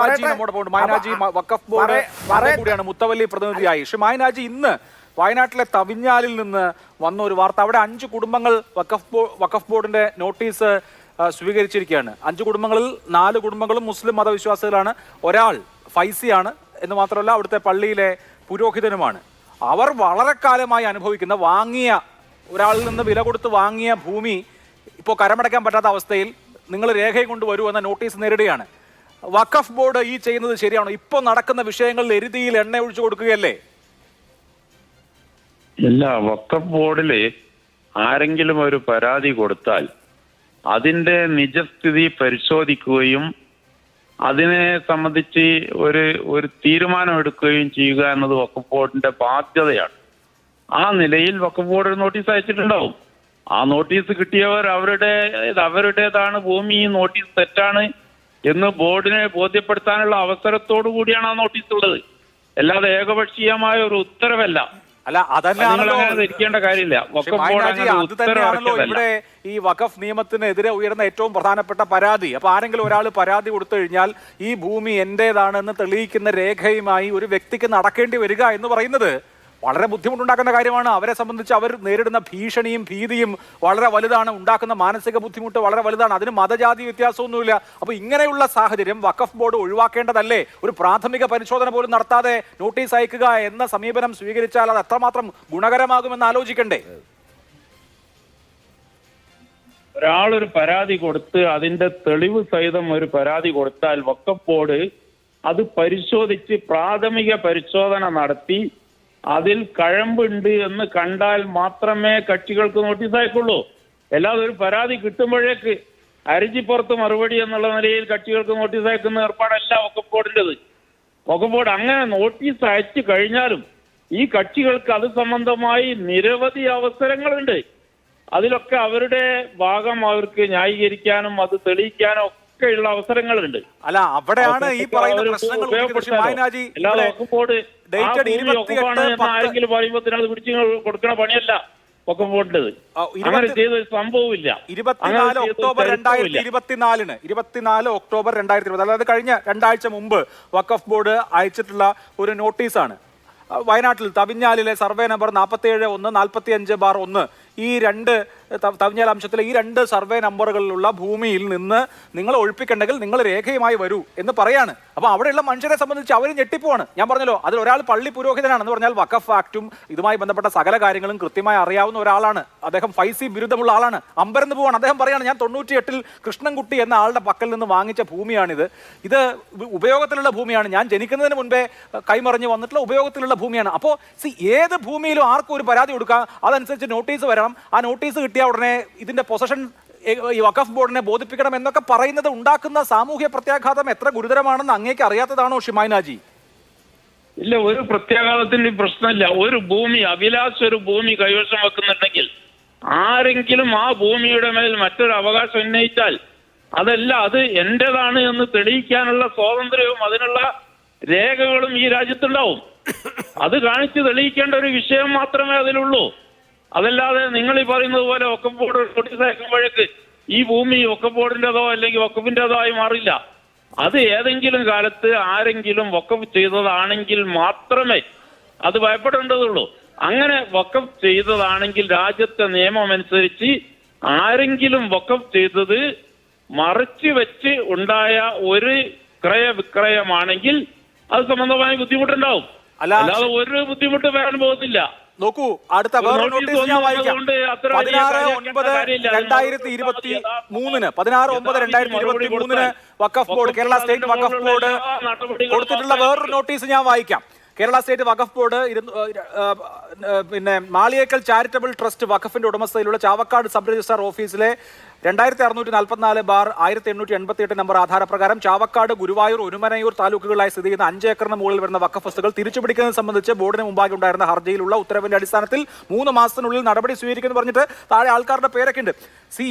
മൈനാജി വഖഫ് board കൂടിയാണ് മുത്തവല്ലി പ്രതിനിധിയായി. ശ്രീ മൈനാജി, ഇന്ന് വയനാട്ടിലെ തവിഞ്ഞാലിൽ നിന്ന് വന്ന ഒരു വാർത്ത, അവിടെ 5 കുടുംബങ്ങൾ വഖഫ് ബോർഡിന്റെ നോട്ടീസ് സ്വീകരിച്ചിരിക്കുകയാണ്. 5 കുടുംബങ്ങളിൽ 4 കുടുംബങ്ങളും മുസ്ലിം മതവിശ്വാസികളാണ്. ഒരാൾ ഫൈസിയാണ് എന്ന് മാത്രമല്ല അവിടുത്തെ പള്ളിയിലെ പുരോഹിതനുമാണ്. അവർ വളരെ കാലമായി അനുഭവിക്കുന്ന വാങ്ങിയ ഒരാളിൽ നിന്ന് വില കൊടുത്ത് വാങ്ങിയ ഭൂമി ഇപ്പോൾ കരമടയ്ക്കാൻ പറ്റാത്ത അവസ്ഥയിൽ നിങ്ങൾ രേഖയും കൊണ്ടുവരൂ എന്ന നോട്ടീസ് നേരിടുകയാണ്. വഖഫ് ബോർഡ് ഈ ചെയ്യുന്നത് ശരിയാണോ? ഇപ്പോൾ നടക്കുന്ന വിഷയങ്ങളിൽ എരുതിയിൽ എണ്ണ ഒഴിച്ചു കൊടുക്കുകയല്ലേ? ഇല്ല, വഖഫ് ബോർഡില് ആരെങ്കിലും ഒരു പരാതി കൊടുത്താൽ അതിന്റെ നിജസ്ഥിതി പരിശോധിക്കുകയും അതിനെ സംബന്ധിച്ച് ഒരു തീരുമാനം എടുക്കുകയും ചെയ്യുക എന്നത് വഖഫ് ബോർഡിന്റെ ബാധ്യതയാണ്. ആ നിലയിൽ വഖഫ് ബോർഡ് ഒരു നോട്ടീസ് അയച്ചിട്ടുണ്ടാവും. ആ നോട്ടീസ് കിട്ടിയവർ അവരുടേതാണ് ഭൂമി, ഈ നോട്ടീസ് തെറ്റാണ് എന്ന് ബോർഡിനെ ബോധ്യപ്പെടുത്താനുള്ള അവസരത്തോടു കൂടിയാണ് ആ നോട്ടീസ് ഉള്ളത്. അല്ലാതെ ഏകപക്ഷീയമായ ഒരു ഉത്തരവല്ല. അല്ല, ധരിക്കേണ്ട കാര്യമില്ല. ഇവിടെ ഈ വഖഫ് നിയമത്തിനെതിരെ ഉയർന്ന ഏറ്റവും പ്രധാനപ്പെട്ട പരാതി. അപ്പൊ ആരെങ്കിലും ഒരാൾ പരാതി കൊടുത്തു കഴിഞ്ഞാൽ ഈ ഭൂമി എന്റേതാണെന്ന് തെളിയിക്കുന്ന രേഖയുമായി ഒരു വ്യക്തിക്ക് നടക്കേണ്ടി വരിക എന്ന് പറയുന്നത് വളരെ ബുദ്ധിമുട്ടുണ്ടാക്കുന്ന കാര്യമാണ്. അവരെ സംബന്ധിച്ച് അവർ നേരിടുന്ന ഭീഷണിയും ഭീതിയും വളരെ വലുതാണ്, ഉണ്ടാക്കുന്ന മാനസിക ബുദ്ധിമുട്ട് വളരെ വലുതാണ്. അതിന് മതജാതി വ്യത്യാസമൊന്നുമില്ല. അപ്പോൾ ഇങ്ങനെയുള്ള സാഹചര്യം വഖഫ് ബോർഡ് ഒഴിവാക്കേണ്ടതല്ലേ? ഒരു പ്രാഥമിക പരിശോധന പോലും നടത്താതെ നോട്ടീസ് അയക്കുക എന്ന സമീപനം സ്വീകരിച്ചാൽ അത് എത്രമാത്രം ഗുണകരമാകുമെന്ന് ആലോചിക്കണ്ടേ? ഒരാളൊരു പരാതി കൊടുത്ത് അതിന്റെ തെളിവ് സഹിതം ഒരു പരാതി കൊടുത്താൽ വഖഫ് ബോർഡ് അത് പരിശോധിച്ച് പ്രാഥമിക പരിശോധന നടത്തി അതിൽ കഴമ്പുണ്ട് എന്ന് കണ്ടാൽ മാത്രമേ കക്ഷികൾക്ക് നോട്ടീസ് അയക്കുള്ളൂ. അല്ലാതെ ഒരു പരാതി കിട്ടുമ്പോഴേക്ക് അരിജിപ്പുറത്ത് മറുപടി എന്നുള്ള നിലയിൽ കക്ഷികൾക്ക് നോട്ടീസ് അയക്കുന്ന ഏർപ്പാടല്ല വഖഫ് ബോർഡിൻ്റെത്. വഖഫ് ബോർഡ് അങ്ങനെ നോട്ടീസ് അയച്ചു കഴിഞ്ഞാലും ഈ കക്ഷികൾക്ക് അത് സംബന്ധമായി നിരവധി അവസരങ്ങളുണ്ട്. അതിലൊക്കെ അവരുടെ ഭാഗം അവർക്ക് ന്യായീകരിക്കാനും അത് തെളിയിക്കാനും ഒക്കെയുള്ള അവസരങ്ങളുണ്ട്. അല്ല, അവിടെയാണ് ഈ പറയുന്ന പ്രശ്നങ്ങൾ. ആരെങ്കിലും പറയുമ്പോൾ അത് പിടിച്ച് കൊടുക്കണ പണിയല്ല വഖഫ് ബോർഡിൻ്റെത്. അങ്ങനെ ചെയ്ത സംഭവമില്ല. 24 ഒക്ടോബർ 2020, അതായത് കഴിഞ്ഞ 2 ആഴ്ച മുമ്പ് വഖഫ് ബോർഡ് അയച്ചിട്ടുള്ള ഒരു നോട്ടീസാണ്. വയനാട്ടിൽ തവിഞ്ഞാലിലെ സർവേ നമ്പർ 47-1, 45/1 ഈ 2 തവിഞ്ഞാൽ അംശത്തിലെ ഈ 2 സർവേ നമ്പറുകളിലുള്ള ഭൂമിയിൽ നിന്ന് നിങ്ങൾ ഒഴിപ്പിക്കണ്ടെങ്കിൽ നിങ്ങൾ രേഖയുമായി വരൂ എന്ന് പറയാണ്. അപ്പോൾ അവിടെയുള്ള മനുഷ്യരെ സംബന്ധിച്ച് അവർ ഞെട്ടിപ്പോവാണ്. ഞാൻ പറഞ്ഞല്ലോ, അതിൽ ഒരാൾ പള്ളി പുരോഹിതനാണെന്ന് പറഞ്ഞാൽ വഖഫ് ആക്റ്റും ഇതുമായി ബന്ധപ്പെട്ട സകല കാര്യങ്ങളും കൃത്യമായി അറിയാവുന്ന ഒരാളാണ്. അദ്ദേഹം ഫൈസി ബിരുദമുള്ള ആളാണ്. അമ്പരന്ന് പോവാണ്. അദ്ദേഹം പറയാണ്, ഞാൻ 98-ൽ കൃഷ്ണൻകുട്ടി എന്ന ആളുടെ പക്കൽ നിന്ന് വാങ്ങിച്ച ഭൂമിയാണിത്. ഇത് ഉപയോഗത്തിലുള്ള ഭൂമിയാണ്. ഞാൻ ജനിക്കുന്നതിന് മുൻപേ കൈമറിഞ്ഞ് വന്നിട്ടുള്ള ഉപയോഗത്തിലുള്ള ഭൂമിയാണ്. അപ്പോൾ ഏത് ഭൂമിയിലും ആർക്കും ഒരു പരാതി കൊടുക്കാം, അതനുസരിച്ച് നോട്ടീസ് വരണം. ആ നോട്ടീസ് കിട്ടിയ ഉടനെ ഇതിന്റെ പൊസഷൻ ഈ വഖഫ് ബോർഡിനെ ബോധിപ്പിക്കണം എന്നൊക്കെ പറയുന്നത് ഉണ്ടാക്കുന്ന സാമൂഹ്യ പ്രത്യാഘാതം എത്ര ഗുരുതരമാണെന്ന് അങ്ങേക്ക് അറിയാത്തതാണോ ശ്രീ മൈനാജി? ഇല്ല, ഒരു പ്രത്യാഘാതത്തിന്റെ പ്രശ്നമില്ല. ഒരു ഭൂമി ഒരു ഭൂമി കൈവശം വെക്കുന്നുണ്ടെങ്കിൽ ആരെങ്കിലും ആ ഭൂമിയുടെ മേൽ മറ്റൊരു അവകാശം ഉന്നയിച്ചാൽ അതല്ല, അത് എന്റേതാണ് എന്ന് തെളിയിക്കാനുള്ള സ്വാതന്ത്ര്യവും അതിനുള്ള രേഖകളും ഈ രാജ്യത്തുണ്ടാവും. അത് കാണിച്ച് തെളിയിക്കേണ്ട ഒരു വിഷയം മാത്രമേ അതിലുള്ളൂ. അതല്ലാതെ നിങ്ങൾ ഈ പറയുന്നത് പോലെ വഖഫ് ബോർഡ് നോട്ടീസ് അയക്കുമ്പോഴേക്ക് ഈ ഭൂമി വഖഫ് ബോർഡിൻ്റെതോ അല്ലെങ്കിൽ വഖഫിൻ്റെതോ ആയി മാറില്ല. അത് ഏതെങ്കിലും കാലത്ത് ആരെങ്കിലും വഖഫ് ചെയ്തതാണെങ്കിൽ മാത്രമേ അത് ഭയപ്പെടേണ്ടതുള്ളൂ. അങ്ങനെ വഖഫ് ചെയ്തതാണെങ്കിൽ രാജ്യത്തെ നിയമം അനുസരിച്ച് ആരെങ്കിലും വഖഫ് ചെയ്തത് മറച്ചു വെച്ച് ഉണ്ടായ ഒരു ക്രയവിക്രയമാണെങ്കിൽ അത് സംബന്ധമായ ബുദ്ധിമുട്ടുണ്ടാവും. അല്ലാതെ ഒരു ബുദ്ധിമുട്ട് വരാൻ പോകുന്നില്ല. നോക്കൂ, അടുത്ത വേറെ നോട്ടീസ് ഞാൻ വായിക്കാം. 16/9/2023 Waqf Board, Kerala State Waqf Board കൊടുത്തിട്ടുള്ള വേറൊരു നോട്ടീസ് ഞാൻ വായിക്കാം. Kerala State Waqf Board Maliyekkal charitable trust വഖഫിന്റെ ഉടമസ്ഥയിലുള്ള ചാവക്കാട് സബ് രജിസ്ട്രാർ ഓഫീസിലെ 2644/1888 നമ്പർ ആധാരപ്രകാരം ചാവക്കാട്, ഗുരുവായൂർ, ഒരുമനയൂർ താലൂക്കുകളായി സ്ഥിതി ചെയ്യുന്ന 5 ഏക്കറിന് മുകളിൽ വരുന്ന വഖഫ് വസ്തുക്കൾ തിരിച്ചുപിടിക്കുന്നത് സംബന്ധിച്ച് ബോർഡിന് മുമ്പാകെ ഉണ്ടായിരുന്ന ഹർജിയിലുള്ള ഉത്തരവിന്റെ അടിസ്ഥാനത്തിൽ 3 മാസത്തിനുള്ളിൽ നടപടി സ്വീകരിക്കുമെന്ന് പറഞ്ഞിട്ട് താഴെ ആൾക്കാരുടെ പേരൊക്കെ ഉണ്ട്.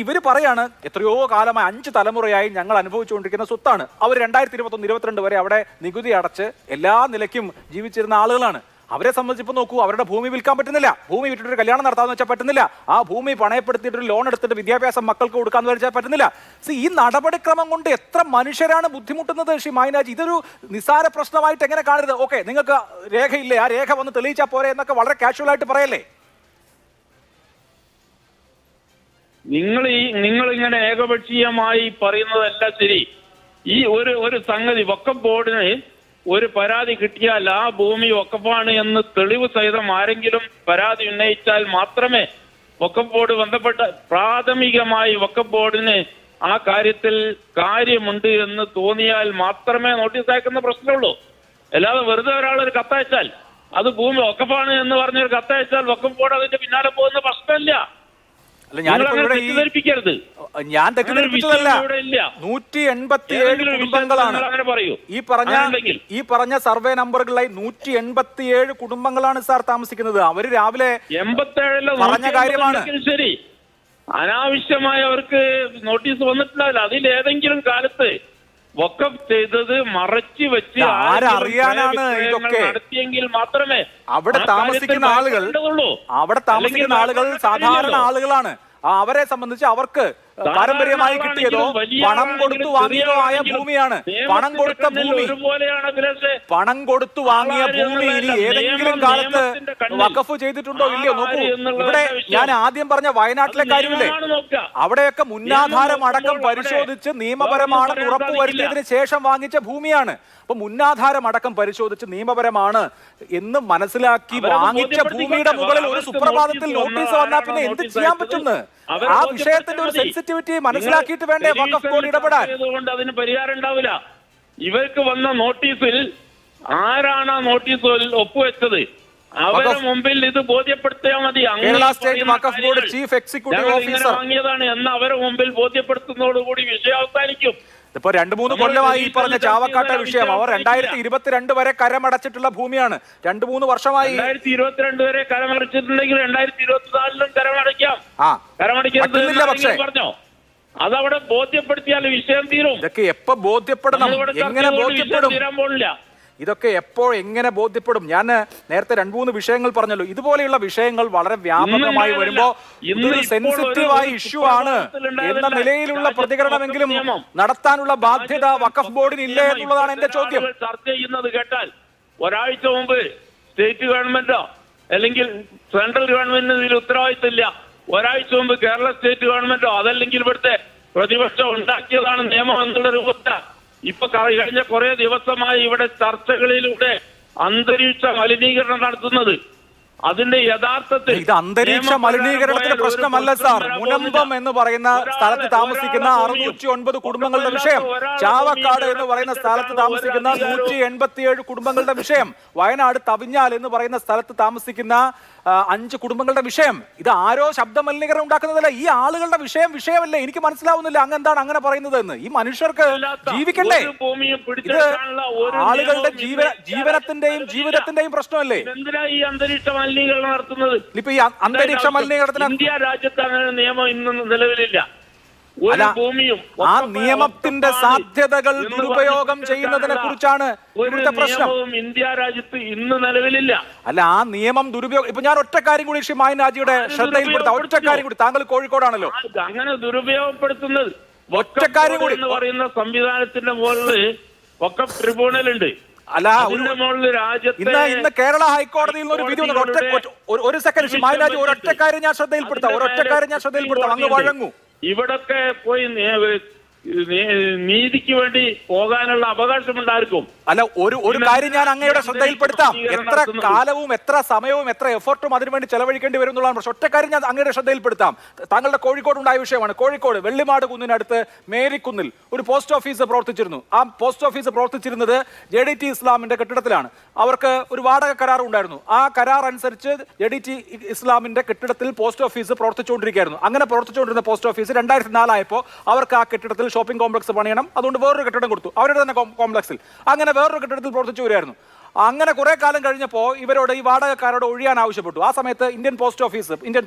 ഇവർ പറയാണ്, എത്രയോ കാലമായി 5 തലമുറയായി ഞങ്ങൾ അനുഭവിച്ചുകൊണ്ടിരിക്കുന്ന സ്വത്താണ്. അവർ 2021-22 വരെ അവിടെ നികുതി അടച്ച് എല്ലാ നിലയ്ക്കും ജീവിച്ചിരുന്ന ആളുകളാണ്. അവരെ സംബന്ധിച്ച് ഇപ്പോൾ നോക്കൂ, അവരുടെ ഭൂമി വിൽക്കാൻ പറ്റുന്നില്ല. ഭൂമി വിറ്റിട്ടൊരു കല്യാണം നടത്താമെന്ന് വെച്ചാൽ പറ്റുന്നില്ല. ആ ഭൂമി പണയപ്പെടുത്തിയിട്ട് ഒരു ലോൺ എടുത്തിട്ട് വിദ്യാഭ്യാസം മക്കൾക്ക് കൊടുക്കാമെന്ന് വെച്ചാൽ പറ്റുന്നില്ല. ഈ നടപടിക്രമം കൊണ്ട് എത്ര മനുഷ്യരാണ് ബുദ്ധിമുട്ടുന്നത് ശ്രീ മായനാജി. ഇതൊരു നിസ്സാര പ്രശ്നമായിട്ട് എങ്ങനെ കാണരുത്? ഓക്കെ, നിങ്ങൾക്ക് രേഖയില്ലേ, ആ രേഖ വന്ന് തെളിയിച്ചാൽ പോരെ എന്നൊക്കെ വളരെ കാഷ്വൽ ആയിട്ട് പറയല്ലേ? നിങ്ങൾ ഇങ്ങനെ ഏകപക്ഷീയമായി പറയുന്നതല്ല ശരി. ഈ ഒരു സംഗതി വഖഫ് ബോർഡിന് ഒരു പരാതി കിട്ടിയാൽ ആ ഭൂമി വഖഫാണ് എന്ന് തെളിവ് സഹിതം ആരെങ്കിലും പരാതി ഉന്നയിച്ചാൽ മാത്രമേ വഖഫ് ബോർഡ് ബന്ധപ്പെട്ട പ്രാഥമികമായി വഖഫ് ബോർഡിന് ആ കാര്യത്തിൽ കാര്യമുണ്ട് എന്ന് തോന്നിയാൽ മാത്രമേ നോട്ടീസ് അയക്കുന്ന പ്രശ്നമുള്ളൂ. അല്ലാതെ വെറുതെ ഒരാളൊരു കത്തയച്ചാൽ അത് ഭൂമി വഖഫാണ് എന്ന് പറഞ്ഞൊരു കത്തയച്ചാൽ വഖഫ് ബോർഡ് അതിന്റെ പിന്നാലെ പോകുന്ന പ്രശ്നമില്ല. അല്ല, തെറ്റിദ്ധരിപ്പിക്കരുത്. ഞാൻ തെറ്റിദ്ധരിപ്പിച്ചതല്ല. 187 കുടുംബങ്ങളാണ് ഈ പറഞ്ഞ സർവേ നമ്പറുകളിലായി 187 കുടുംബങ്ങളാണ് സാർ താമസിക്കുന്നത്. അവര് രാവിലെ 87 പറഞ്ഞ കാര്യമാണ്. ശരി, അനാവശ്യമായി അവർക്ക് നോട്ടീസ് വന്നിട്ടില്ല. അതിലേതെങ്കിലും കാലത്ത് വഖഫ് ചെയ്തത് മറച്ചു വെച്ച് ആരറിയാനാണ് ഇതൊക്കെ നടത്തിയെങ്കിൽ മാത്രമേ അവിടെ താമസിക്കുന്ന ആളുകൾ സാധാരണ ആളുകളാണ്. അവരെ സംബന്ധിച്ച് അവർക്ക് പാരമ്പര്യമായി കിട്ടിയതോ പണം കൊടുത്തു വാങ്ങിയതോ ആയ ഭൂമിയാണ്. പണം കൊടുത്തു വാങ്ങിയ ഭൂമി ഇനി ഏതെങ്കിലും കാലത്ത് വഖഫ് ചെയ്തിട്ടുണ്ടോ ഇല്ലയോ നോക്കൂ. ഇവിടെ ഞാൻ ആദ്യം പറഞ്ഞ വയനാട്ടിലെ കാര്യമില്ലേ, അവിടെയൊക്കെ മുന്നാധാരം അടക്കം പരിശോധിച്ച് നിയമപരമാണെന്ന് ഉറപ്പുവരുത്തിയതിനു ശേഷം വാങ്ങിച്ച ഭൂമിയാണ്. അപ്പൊ മുന്നാധാരം അടക്കം പരിശോധിച്ച് നിയമപരമാണ് എന്ന് മനസ്സിലാക്കി വാങ്ങിച്ച ഭൂമിയുടെ മുകളിൽ ഒരു സുപ്രഭാതത്തിൽ നോട്ടീസ് വന്നാൽ പിന്നെ എന്ത് ചെയ്യാൻ പറ്റുന്നു? ആ വിഷയത്തിന്റെ ഒരു സെൻസിറ്റിവിറ്റി മനസ്സിലാക്കിയിട്ട് വേണ്ടേ വഖഫ് ബോർഡ് ഇടപെടാൻ? അതിന് പരിഹാരം ഉണ്ടാവില്ല. ഇവർക്ക് വന്ന നോട്ടീസിൽ ആരാണ് ആ നോട്ടീസിൽ ഒപ്പുവെച്ചത് അവരുടെ മുമ്പിൽ ഇത് ബോധ്യപ്പെടുത്തിയാൽ മതി. Kerala State Waqf board chief executive officer വാങ്ങിയതാണ് എന്ന് അവരുടെ മുമ്പിൽ ബോധ്യപ്പെടുത്തുന്നതോടുകൂടി വിഷയം അവസാനിക്കും. ഇപ്പൊ 2-3 കൊല്ലമായി ഈ പറഞ്ഞ ചാവക്കാട്ടെ വിഷയം അവർ 2022 വരെ കരമടച്ചിട്ടുള്ള ഭൂമിയാണ്. 2-3 വർഷമായി 2022 വരെ കരമടച്ചിട്ടുണ്ടെങ്കിൽ 2024 കരമടയ്ക്കാം. പക്ഷേ പറഞ്ഞോ, അതവിടെ ബോധ്യപ്പെടുത്തിയാൽ വിഷയം തീരും. ഇതൊക്കെ എപ്പോ ബോധ്യപ്പെടണം, എങ്ങനെ ബോധ്യപ്പെടും? തീരാൻ പോണില്ല. ഇതൊക്കെ എപ്പോൾ എങ്ങനെ ബോധ്യപ്പെടും? ഞാൻ നേരത്തെ 2-3 വിഷയങ്ങൾ പറഞ്ഞല്ലോ. ഇതുപോലെയുള്ള വിഷയങ്ങൾ വളരെ വ്യാപകമായി വരുമ്പോ ഇതൊരു സെൻസിറ്റീവായ ഇഷ്യൂ ആണ് എന്ന നിലയിലുള്ള പ്രതികരണമെങ്കിലും നടത്താനുള്ള ബാധ്യത വഖഫ് ബോർഡിന് ഇല്ലേ എന്നുള്ളതാണ് എന്റെ ചോദ്യം. ചർച്ച ചെയ്യുന്നത് കേട്ടാൽ ഒരാഴ്ച മുമ്പ് സ്റ്റേറ്റ് ഗവൺമെന്റോ അല്ലെങ്കിൽ സെൻട്രൽ ഗവൺമെന്റിന് ഇതിൽ ഉത്തരവാദിത്തമില്ല. ഒരാഴ്ച മുമ്പ് കേരള സ്റ്റേറ്റ് ഗവൺമെന്റോ അതല്ലെങ്കിൽ ഇവിടുത്തെ പ്രതിപക്ഷം ഉണ്ടാക്കിയതാണ് നിയമം എന്നുള്ള രൂപത്തിലാണ് ഇപ്പൊ കഴിഞ്ഞ കുറെ ദിവസമായി ഇവിടെ ചർച്ചകളിലൂടെ അന്തരീക്ഷ മലിനീകരണം നടത്തുന്നത്. അതിന്റെ യഥാർത്ഥത്തിൽ ഇത് അന്തരീക്ഷ മലിനീകരണത്തിന്റെ പ്രശ്നമല്ല സാർ. മുനമ്പം എന്ന് പറയുന്ന സ്ഥലത്ത് താമസിക്കുന്ന 609 കുടുംബങ്ങളുടെ വിഷയം, ചാവക്കാട് എന്ന് പറയുന്ന സ്ഥലത്ത് താമസിക്കുന്ന 187 കുടുംബങ്ങളുടെ വിഷയം, വയനാട് തവിഞ്ഞാൽ എന്ന് പറയുന്ന സ്ഥലത്ത് താമസിക്കുന്ന 5 കുടുംബങ്ങളുടെ വിഷയം. ഇത് ആരോ ശബ്ദ മലിനീകരണം ഉണ്ടാക്കുന്നതല്ല, ഈ ആളുകളുടെ വിഷയമല്ലേ? എനിക്ക് മനസ്സിലാവുന്നില്ല അങ്ങ് എന്താണ് അങ്ങനെ പറയുന്നത് എന്ന്. ഈ മനുഷ്യർക്ക് ജീവിക്കണ്ടേ? ഇത് ആളുകളുടെ ജീവനത്തിന്റെയും ജീവിതത്തിന്റെയും പ്രശ്നമല്ലേ? എന്തിനാ ഈ അന്തരീക്ഷ മലിനീകരണം നടത്തുന്നത്? ഇപ്പൊ ഈ അന്തരീക്ഷ മലിനീകരണത്തിന് ഇന്ത്യ രാജ്യത്ത് അങ്ങനെ നിയമം ഇന്ന് നിലവിലില്ല. ആ നിയമത്തിന്റെ സാധ്യതകൾ ദുരുപയോഗം ചെയ്യുന്നതിനെ കുറിച്ചാണ് ഇവിടുത്തെ പ്രശ്നം. ഇന്ത്യ രാജ്യത്ത് ഇന്ന് നിലവിലില്ല. അല്ല, ആ നിയമം ദുരുപയോഗം. ഇപ്പൊ ഞാൻ ഒറ്റ കാര്യം കൂടി ശ്രീ മായനാജിയുടെ ശ്രദ്ധയിൽപ്പെടുത്താം. ഒറ്റ കാര്യം കൂടി, താങ്കൾ കോഴിക്കോടാണല്ലോ. അങ്ങനെ ദുരുപയോഗപ്പെടുത്തുന്നത് ഒറ്റ കാര്യം കൂടി എന്ന് പറയുന്ന സംവിധാനത്തിന്റെ മുകളിൽ വഖഫ് ട്രിബ്യൂണൽ ഉണ്ട്. അല്ല, ഇന്ന് കേരള ഹൈക്കോടതിയിൽ നിന്ന് ഒരു വിധി വന്നു. ഒരു സെക്കൻഡ് ശ്രീ മായനാജി, ഒരൊറ്റ കാര്യം ഞാൻ ശ്രദ്ധയിൽപ്പെടുത്താം. അങ്ങ് വഴങ്ങൂ. ഇവിടൊക്കെ പോയി നീതിക്ക് വേണ്ടി പോകാനുള്ള അവകാശമുണ്ടായിരിക്കും. അല്ല, ഒരു കാര്യം ഞാൻ അങ്ങയുടെ ശ്രദ്ധയിൽപ്പെടുത്താം. എത്ര കാലവും എത്ര സമയവും എത്ര എഫർട്ടും അതിനുവേണ്ടി ചെലവഴിക്കേണ്ടി വരും എന്നുള്ളതാണ്. പക്ഷെ ഒറ്റ കാര്യം ഞാൻ അങ്ങയുടെ ശ്രദ്ധയിൽപ്പെടുത്താം. താങ്കളുടെ കോഴിക്കോട് ഉണ്ടായ വിഷയമാണ്. കോഴിക്കോട് വെള്ളിമാട് കുന്നിനടുത്ത് മേരിക്കുന്നിൽ ഒരു പോസ്റ്റ് ഓഫീസ് പ്രവർത്തിച്ചിരുന്നു. ആ പോസ്റ്റ് ഓഫീസ് പ്രവർത്തിച്ചിരുന്നത് JDT ഇസ്ലാമിന്റെ കെട്ടിടത്തിലാണ്. അവർക്ക് ഒരു വാടക കരാർ ഉണ്ടായിരുന്നു. ആ കരാർ അനുസരിച്ച് JDT ഇസ്ലാമിന്റെ കെട്ടിടത്തിൽ പോസ്റ്റ് ഓഫീസ് പ്രവർത്തിച്ചുകൊണ്ടിരിക്കുകയായിരുന്നു. അങ്ങനെ പ്രവർത്തിച്ചുകൊണ്ടിരുന്ന പോസ്റ്റ് ഓഫീസ് 2004 ആയപ്പോൾ അവർക്ക് ആ കെട്ടിടത്തിൽ ഷോപ്പിംഗ് കോംപ്ലക്സ് പണിയണം. അതുകൊണ്ട് വേറൊരു കെട്ടിടം കൊടുത്തു, അവരുടെ തന്നെ കോംപ്ലക്സിൽ. അങ്ങനെ വേറൊരു കെട്ടിടത്തിൽ പ്രവർത്തിച്ചു വരികയായിരുന്നു. അങ്ങനെ കുറെ കാലം കഴിഞ്ഞപ്പോൾ ഇവരോട് ഈ വാടകക്കാരോട് ഒഴിയാൻ ആവശ്യപ്പെട്ടു. ആ സമയത്ത് ഇന്ത്യൻ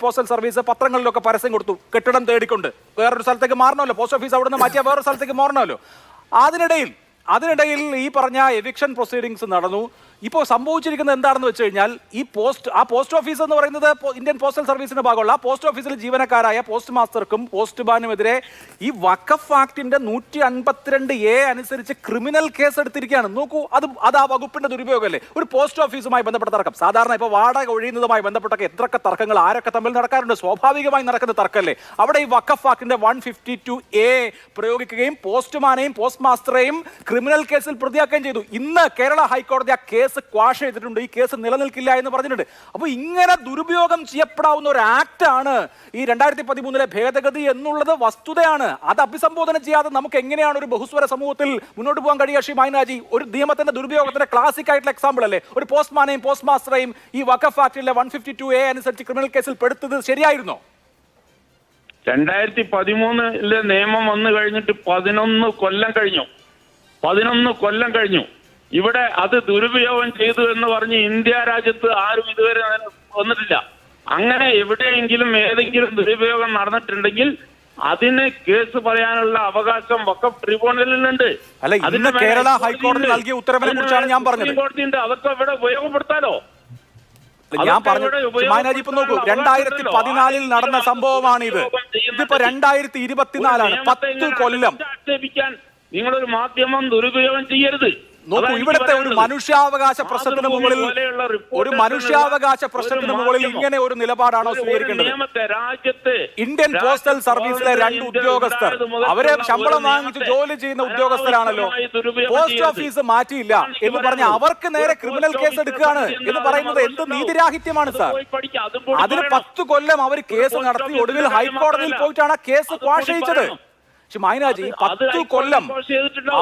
പോസ്റ്റൽ സർവീസ് പത്രങ്ങളിലൊക്കെ പരസ്യം കൊടുത്തു, കെട്ടിടം തേടിക്കൊണ്ട്. വേറൊരു സ്ഥലത്തേക്ക് മാറണമല്ലോ, പോസ്റ്റ് ഓഫീസ് അവിടെ നിന്ന് മാറ്റിയാൽ വേറൊരു സ്ഥലത്തേക്ക് മാറണമല്ലോ. അതിനിടയിൽ ഈ പറഞ്ഞ എവിക്ഷൻ പ്രൊസീഡിങ്സ് നടന്നു. ഇപ്പോൾ സംഭവിച്ചിരിക്കുന്നത് എന്താണെന്ന് വെച്ച് കഴിഞ്ഞാൽ ഈ പോസ്റ്റ് ഓഫീസ് എന്ന് പറയുന്നത് ഇന്ത്യൻ പോസ്റ്റൽ സർവീസിന്റെ ഭാഗമുള്ള ആ പോസ്റ്റ് ഓഫീസിലെ ജീവനക്കാരായ പോസ്റ്റ് മാസ്റ്റർക്കും പോസ്റ്റ്മാനുമെതിരെ ഈ വഖഫ് ആക്ടിന്റെ 152A അനുസരിച്ച് ക്രിമിനൽ കേസ് എടുത്തിരിക്കുകയാണ്. നോക്കൂ, അത് ആ വകുപ്പിന്റെ ദുരുപയോഗമല്ലേ? ഒരു പോസ്റ്റ് ഓഫീസുമായി ബന്ധപ്പെട്ട തർക്കം, സാധാരണ ഇപ്പോൾ വാടക ഒഴിയുന്നതുമായി ബന്ധപ്പെട്ടൊക്കെ എത്രയൊക്കെ തർക്കങ്ങൾ ആരൊക്കെ തമ്മിൽ നടക്കാറുണ്ട്, സ്വാഭാവികമായി നടക്കുന്ന തർക്കമല്ലേ? അവിടെ ഈ വഖഫ് ആക്ടിന്റെ 152A പ്രയോഗിക്കുകയും പോസ്റ്റ്മാനെയും പോസ്റ്റ് മാസ്റ്ററെയും ക്രിമിനൽ കേസിൽ പ്രതിയാക്കുകയും ചെയ്തു. ഇന്ന് കേരള ഹൈക്കോടതി ആ കേസ് ക്വാഷ് ചെയ്തിട്ടുണ്ട്. ഈ കേസ് നിലനിൽക്കില്ല എന്ന് പറഞ്ഞിട്ടുണ്ട്. അപ്പോൾ ഇങ്ങനെ ദുരുപയോഗം ചെയ്യപ്പെടാവുന്ന ഒരു ആക്ടാണ് ഈ 2013 ഭേദഗതി എന്നുള്ളത് വസ്തുതയാണ്. അത് അഭിസംബോധന ചെയ്യാതെ നമുക്ക് എങ്ങനെയാണ് ഒരു ബഹുസ്വര സമൂഹത്തിൽ മുന്നോട്ട് പോകാൻ കഴിയുക? ശ്രീ മൈനാജി, ഒരു നിയമത്തിന്റെ ദുരുപയോഗത്തിന്റെ ക്ലാസിക് ആയിട്ടുള്ള എക്സാമ്പിൾ അല്ലേ? ഒരു പോസ്റ്റ്മാനെയും പോസ്റ്റ് മാസ്റ്ററെയും ഈ വഖഫ് ആക്ടിലെ 152A അനുസരിച്ച് ക്രിമിനൽ കേസിൽ പെടുത്തത് ശരിയായിരുന്നോ? 2013 നിയമം വന്നു കഴിഞ്ഞിട്ട് 11 കൊല്ലം കഴിഞ്ഞു. 11 കൊല്ലം കഴിഞ്ഞു. ഇവിടെ അത് ദുരുപയോഗം ചെയ്തു എന്ന് പറഞ്ഞ് ഇന്ത്യ രാജ്യത്ത് ആരും ഇതുവരെ വന്നിട്ടില്ല. അങ്ങനെ എവിടെയെങ്കിലും ഏതെങ്കിലും ദുരുപയോഗം നടന്നിട്ടുണ്ടെങ്കിൽ അതിന് കേസ് പറയാനുള്ള അവകാശം വഖഫ് ട്രിബ്യൂണലിനുണ്ട്. അല്ല, ഇന്ന് കേരള ഹൈക്കോടതി നൽകിയ ഉത്തരവിനെ കുറിച്ചാണ് ഞാൻ പറഞ്ഞത്. കോടതിയുണ്ട്, അതൊക്കെ ഇവിടെ ഉപയോഗപ്പെടുത്താലോ? ഞാൻ പറഞ്ഞു മൈനാജി, ഇപ്പൊ നോക്കൂ, 2014 നടന്ന സംഭവമാണ് ഇത്. ഇതിപ്പോ 2024 10 കൊല്ലം. ആക്ഷേപിക്കാൻ നിങ്ങളൊരു മാധ്യമം ദുരുപയോഗം ചെയ്യരുത്. നോക്കൂ, ഇവിടുത്തെ ഒരു മനുഷ്യാവകാശ പ്രശ്നത്തിന് മുകളിൽ ഇങ്ങനെ ഒരു നിലപാടാണോ സ്വീകരിക്കേണ്ടത്? ഇന്ത്യൻ പോസ്റ്റൽ സർവീസിലെ 2 ഉദ്യോഗസ്ഥർ, അവരെ ശമ്പളം വാങ്ങിച്ച് ജോലി ചെയ്യുന്ന ഉദ്യോഗസ്ഥരാണല്ലോ. പോസ്റ്റ് ഓഫീസ് മാറ്റിയില്ല എന്ന് പറഞ്ഞ അവർക്ക് നേരെ ക്രിമിനൽ കേസ് എടുക്കുകയാണ് എന്ന് പറയുന്നത് എന്ത് നീതിരാഹിത്യമാണ് സാർ? അതിന് 10 കൊല്ലം അവർ കേസ് നടത്തി ഒടുവിൽ ഹൈക്കോടതിയിൽ പോയിട്ടാണ് ആ കേസ് ക്വാഷ് ചെയ്യിച്ചത്. പക്ഷെ മൈനാജി, 10 കൊല്ലം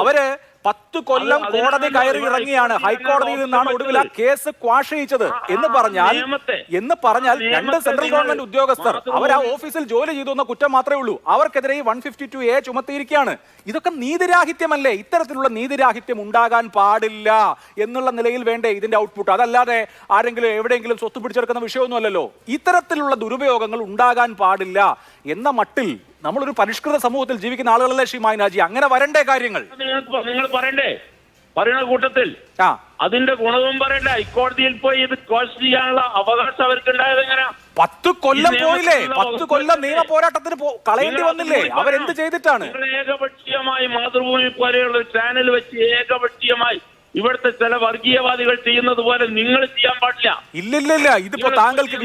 അവര് 10 കൊല്ലം കോടതി കയറി ഇറങ്ങിയാണ്. ഹൈക്കോടതിയിൽ നിന്നാണ് ഒടുവിൽ ആ കേസ് ക്വാഷ് ചെയ്യിച്ചത് എന്ന് പറഞ്ഞാൽ 2 സെൻട്രൽ ഗവൺമെന്റ് ഉദ്യോഗസ്ഥർ അവർ ആ ഓഫീസിൽ ജോലി ചെയ്തു എന്ന കുറ്റം മാത്രമേ ഉള്ളൂ. അവർക്കെതിരെ 152A ചുമത്തിയിരിക്കുകയാണ്. ഇതൊക്കെ നീതിരാഹിത്യമല്ലേ? ഇത്തരത്തിലുള്ള നീതിരാഹിത്യം ഉണ്ടാകാൻ പാടില്ല എന്നുള്ള നിലയിൽ വേണ്ടേ ഇതിന്റെ ഔട്ട്പുട്ട്? അതല്ലാതെ ആരെങ്കിലും എവിടെയെങ്കിലും സ്വത്ത് പിടിച്ചെടുക്കുന്ന വിഷയമൊന്നുമല്ലല്ലോ. ഇത്തരത്തിലുള്ള ദുരുപയോഗങ്ങൾ ഉണ്ടാകാൻ പാടില്ല എന്ന മട്ടിൽ നമ്മളൊരു പരിഷ്കൃത സമൂഹത്തിൽ ജീവിക്കുന്ന ആളുകളല്ലേ ശ്രീ മൈനാജി? അങ്ങനെ വരണ്ടേ കാര്യങ്ങൾ? നിങ്ങൾ പറയണ്ടേ? പറയുന്ന കൂട്ടത്തിൽ അതിന്റെ ഗുണവും പറയണ്ടേ? ഹൈക്കോടതിയിൽ പോയി ഇത് ക്വാഷ് ചെയ്യാനുള്ള അവകാശം അവർക്ക് ഉണ്ടായത് എങ്ങനെ? 10 കൊല്ലം പോയില്ലേ? 10 കൊല്ലം നിയമ പോരാട്ടത്തിന് കളയേണ്ടി വന്നില്ലേ? അവരെന്ത് ചെയ്തിട്ടാണ്? ഏകപക്ഷീയമായി മാതൃഭൂമി പോലെയുള്ള ചാനൽ വെച്ച് ഏകപക്ഷീയമായി ഇവിടുത്തെ ചില വർഗീയവാദികൾ ചെയ്യുന്നത് പോലെ നിങ്ങൾ ചെയ്യാൻ പാടില്ല. ഇല്ലില്ല, ഇതിപ്പോ താങ്കൾക്ക്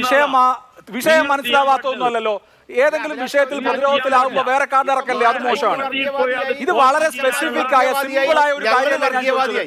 വിഷയം മനസ്സിലാവാത്തൊന്നുമല്ലല്ലോ. ഏതെങ്കിലും വിഷയത്തിൽ പ്രതിരോധത്തിലാകുമ്പോ വേറെ കാർഡ് ഇറക്കല്ലേ? അത് മോശമാണ്. ഇത് വളരെ സ്പെസിഫിക് ആയ സിമ്പിൾ ആയ ഒരു കാര്യമല്ല ഞാൻ ചോദിച്ചത്.